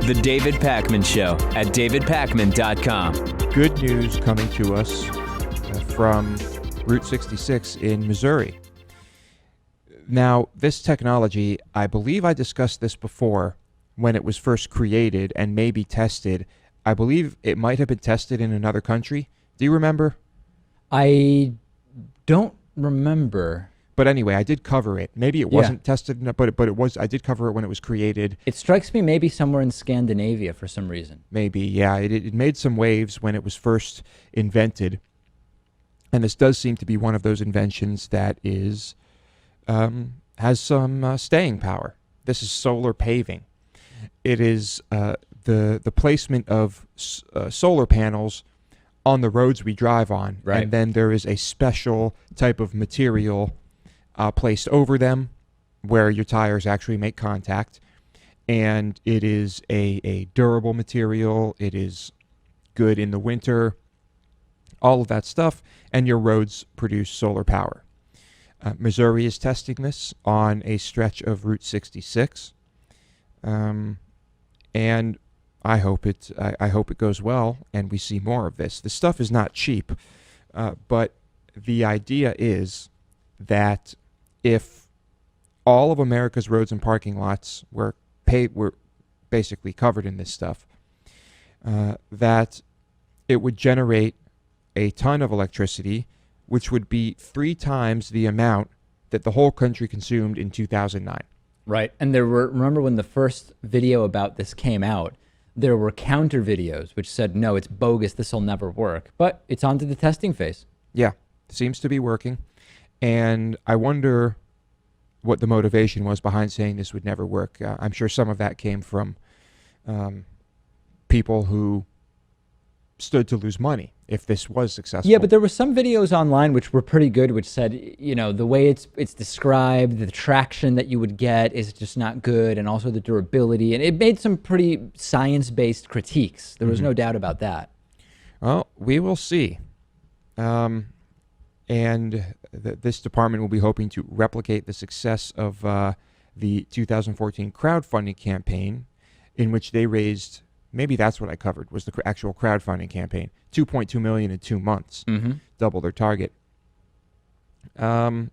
The David Pakman Show at davidpakman.com. Good news coming to us from Route 66 in Missouri. Now, this technology, I believe I discussed this before when it was first created and maybe tested. I believe it might have been tested in another country. Do you remember? I don't remember. But anyway, I did cover it. Maybe it wasn't tested, but it was. I did cover it when it was created. It strikes me maybe somewhere in Scandinavia for some reason. Maybe, yeah. It made some waves when it was first invented. And this does seem to be one of those inventions that is has some staying power. This is solar paving. It is the placement of solar panels on the roads we drive on. Right. And then there is a special type of material placed over them where your tires actually make contact. And it is a durable material. It is good in the winter. All of that stuff. And your roads produce solar power. Missouri is testing this on a stretch of Route 66. And I hope it goes well and we see more of this. This stuff is not cheap, but the idea is that if all of America's roads and parking lots were basically covered in this stuff, that it would generate a ton of electricity, which would be 3 times the amount that the whole country consumed in 2009. Right. And remember when the first video about this came out, there were counter videos which said, no, it's bogus, this will never work. But it's onto the testing phase. Yeah, seems to be working. And I wonder what the motivation was behind saying this would never work. I'm sure some of that came from people who stood to lose money if this was successful. Yeah, but there were some videos online which were pretty good, which said, you know, the way it's described, the traction that you would get is just not good, and also the durability. And it made some pretty science-based critiques. There was no doubt about that. Well, we will see. And this department will be hoping to replicate the success of the 2014 crowdfunding campaign, in which they raised, maybe that's what I covered, was the actual crowdfunding campaign, $2.2 million in 2 months, double their target. And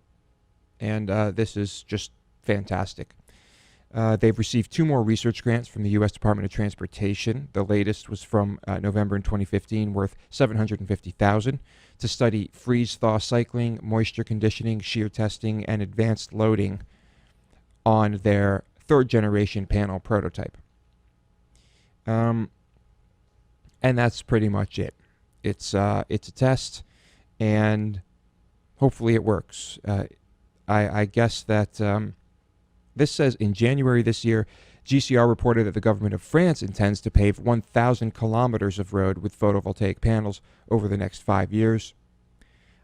this is just fantastic. They've received 2 more research grants from the U.S. Department of Transportation. The latest was from November in 2015, worth $750,000, to study freeze-thaw cycling, moisture conditioning, shear testing, and advanced loading on their 3rd-generation panel prototype. And that's pretty much it. It's a test, and hopefully it works. I guess that this says in January this year, GCR reported that the government of France intends to pave 1,000 kilometers of road with photovoltaic panels over the next 5 years.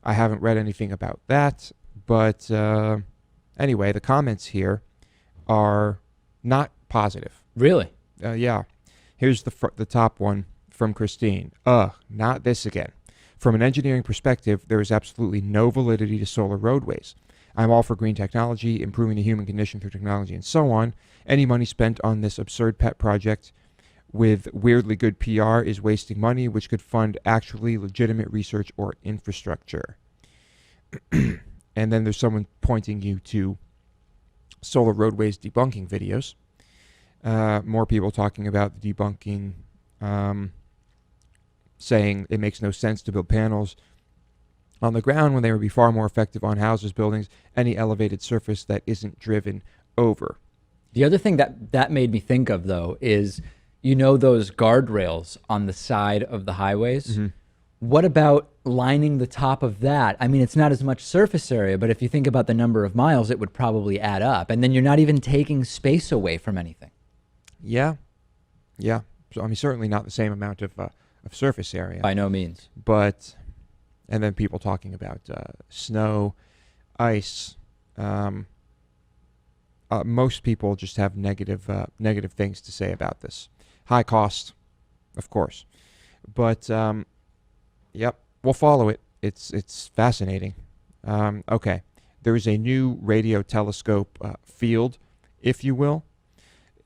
I haven't read anything about that, but anyway, the comments here are not positive. Really? Yeah. Here's the top one from Christine. Not this again. From an engineering perspective, there is absolutely no validity to solar roadways. I'm all for green technology, improving the human condition through technology, and so on. Any money spent on this absurd pet project with weirdly good PR is wasting money, which could fund actually legitimate research or infrastructure. And then there's someone pointing you to solar roadways debunking videos. More people talking about the debunking, saying it makes no sense to build panels on the ground when they would be far more effective on houses, buildings, any elevated surface that isn't driven over. The other thing that made me think of, though, is, you know, those guardrails on the side of the highways? What about lining the top of that? I mean, it's not as much surface area, but if you think about the number of miles, it would probably add up. And then you're not even taking space away from anything. Yeah. Yeah. So, I mean, certainly not the same amount of surface area. By no means. But, and then people talking about snow, ice. Most people just have negative things to say about this. High cost, of course. But, yep, we'll follow it. It's fascinating. Okay, there is a new radio telescope field, if you will.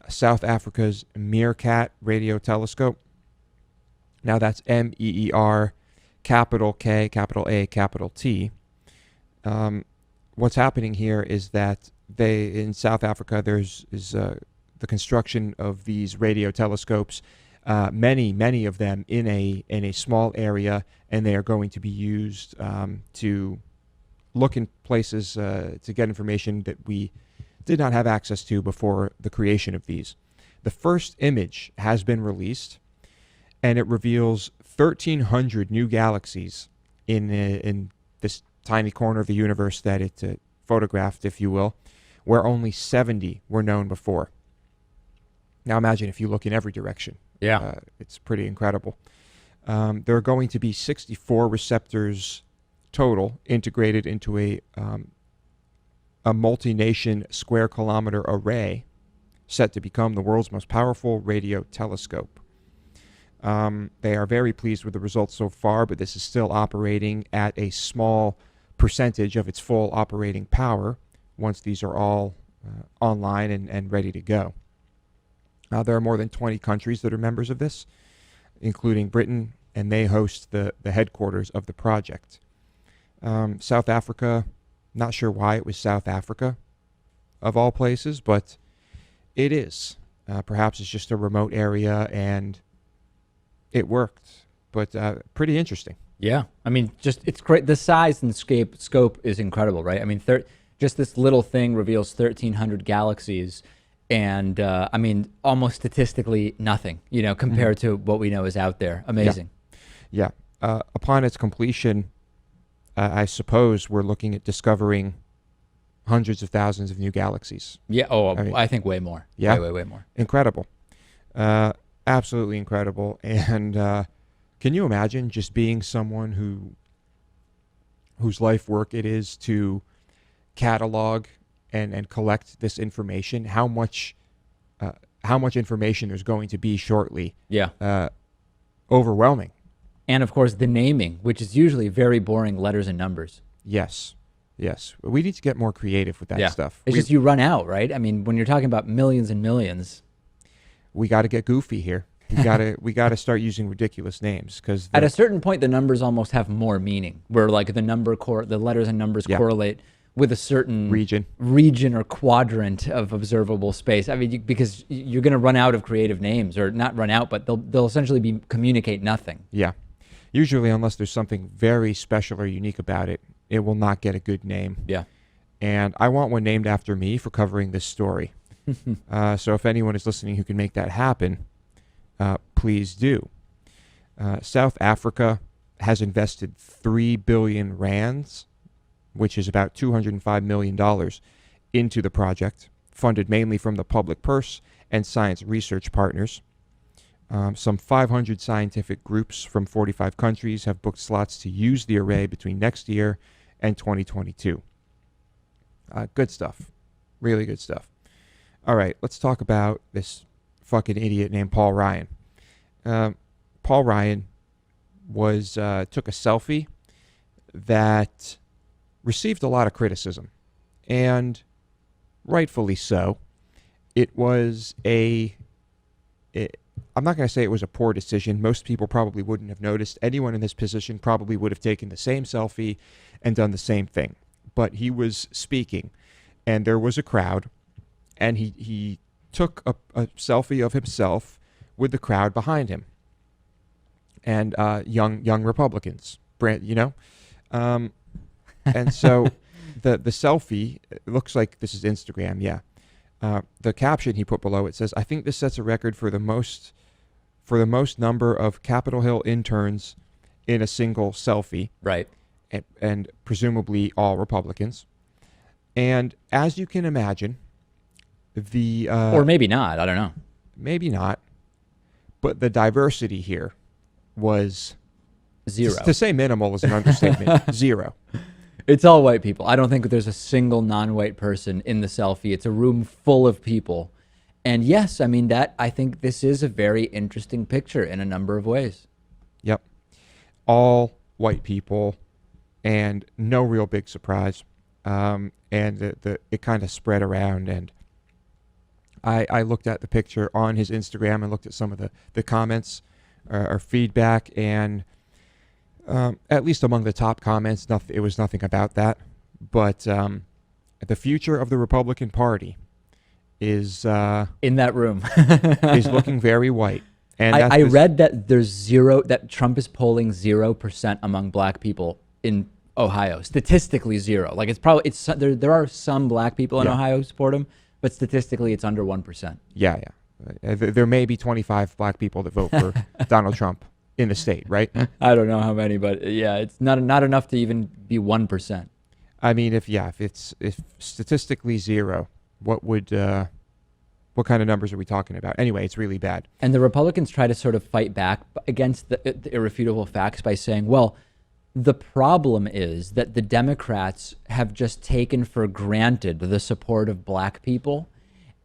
South Africa's Meerkat radio telescope. Now that's MEER, capital K, capital A, capital T. What's happening here is that in South Africa there's the construction of these radio telescopes, many of them in a small area, and they are going to be used to look in places to get information that we did not have access to before the creation of these. The first image has been released, and it reveals 1,300 new galaxies in this tiny corner of the universe that it photographed, if you will, where only 70 were known before. Now imagine if you look in every direction. Yeah. It's pretty incredible. There are going to be 64 receptors total integrated into a multi-nation square kilometer array set to become the world's most powerful radio telescope. They are very pleased with the results so far, but this is still operating at a small percentage of its full operating power once these are all online and ready to go. There are more than 20 countries that are members of this, including Britain, and they host the headquarters of the project. South Africa, not sure why it was South Africa, of all places, but it is. Perhaps it's just a remote area, and it worked. But pretty interesting. Yeah. I mean, it's great. The size and scope is incredible, right? I mean, just this little thing reveals 1,300 galaxies, and I mean, almost statistically nothing, compared to what we know is out there. Amazing. Yeah. Upon its completion, I suppose we're looking at discovering hundreds of thousands of new galaxies. Yeah. I think way more. Yeah. Way more. Incredible. Absolutely incredible. And can you imagine just being someone whose life work it is to catalog and collect this information? How much information there's going to be shortly? Yeah. Overwhelming. And of course, the naming, which is usually very boring letters and numbers. Yes. We need to get more creative with that stuff. It's just you run out, right? I mean, when you're talking about millions and millions, we got to get goofy here. We got to start using ridiculous names, because at a certain point, the numbers almost have more meaning. Where like the letters and numbers correlate with a certain region or quadrant of observable space. I mean, because you're going to run out of creative names, or not run out, but they'll essentially communicate nothing. Yeah. Usually, unless there's something very special or unique about it, it will not get a good name. Yeah. And I want one named after me for covering this story. So if anyone is listening who can make that happen, please do. South Africa has invested 3 billion rands, which is about $205 million, into the project, funded mainly from the public purse and science research partners. Some 500 scientific groups from 45 countries have booked slots to use the array between next year and 2022. Good stuff. Really good stuff. All right, let's talk about this fucking idiot named Paul Ryan. Paul Ryan took a selfie that received a lot of criticism, and rightfully so. It was I'm not going to say it was a poor decision. Most people probably wouldn't have noticed. Anyone in this position probably would have taken the same selfie and done the same thing. But he was speaking, and there was a crowd, and he took a selfie of himself with the crowd behind him, and young Republicans, and so the selfie, it looks like this is Instagram, yeah. The caption he put below it says, "I think this sets a record for the most number of Capitol Hill interns in a single selfie." Right. And presumably all Republicans. And as you can imagine, or maybe not, I don't know. Maybe not. But the diversity here was zero. To say minimal is an understatement. Zero. It's all white people. I don't think there's a single non-white person in the selfie. It's a room full of people. And yes, I mean, I think this is a very interesting picture in a number of ways. Yep. All white people and no real big surprise. And it kind of spread around, and I looked at the picture on his Instagram and looked at some of the comments or feedback, and at least among the top comments, it was nothing about that. But the future of the Republican Party is in that room is looking very white. And I read that that Trump is polling 0% among black people in Ohio, statistically zero. Like there are some black people in Ohio who support him, but statistically it's under 1%. Yeah. There may be 25 black people that vote for Donald Trump in the state, right? I don't know how many, but yeah, it's not enough to even be 1%. I mean, if statistically zero, what kind of numbers are we talking about? Anyway, it's really bad. And the Republicans try to sort of fight back against the irrefutable facts by saying, well, the problem is that the Democrats have just taken for granted the support of black people,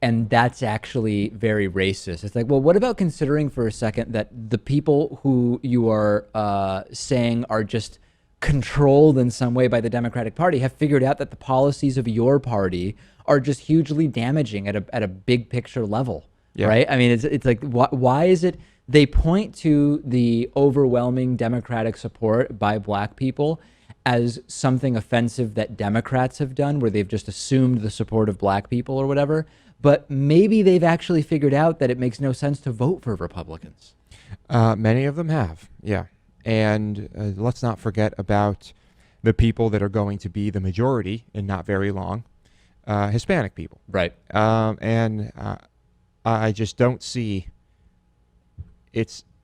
and that's actually very racist. It's like, well, what about considering for a second that the people who you are saying are just controlled in some way by the Democratic Party have figured out that the policies of your party are just hugely damaging at a big picture level, right? I mean, it's like, why is it they point to the overwhelming Democratic support by black people as something offensive that Democrats have done, where they've just assumed the support of black people or whatever, but maybe they've actually figured out that it makes no sense to vote for Republicans. Many of them have, yeah. And let's not forget about the people that are going to be the majority in not very long, Hispanic people. Right. And I just don't see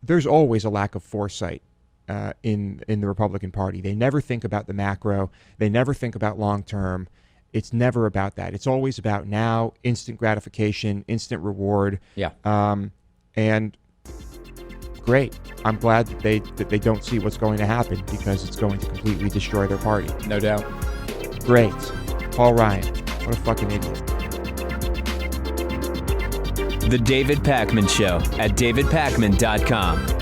there's always a lack of foresight in the Republican Party. They never think about the macro. They never think about long term. It's never about that. It's always about now, instant gratification, instant reward. Yeah. And great. I'm glad that they don't see what's going to happen, because it's going to completely destroy their party. No doubt. Great. Paul Ryan. What a fucking idiot. The David Pakman Show at davidpakman.com.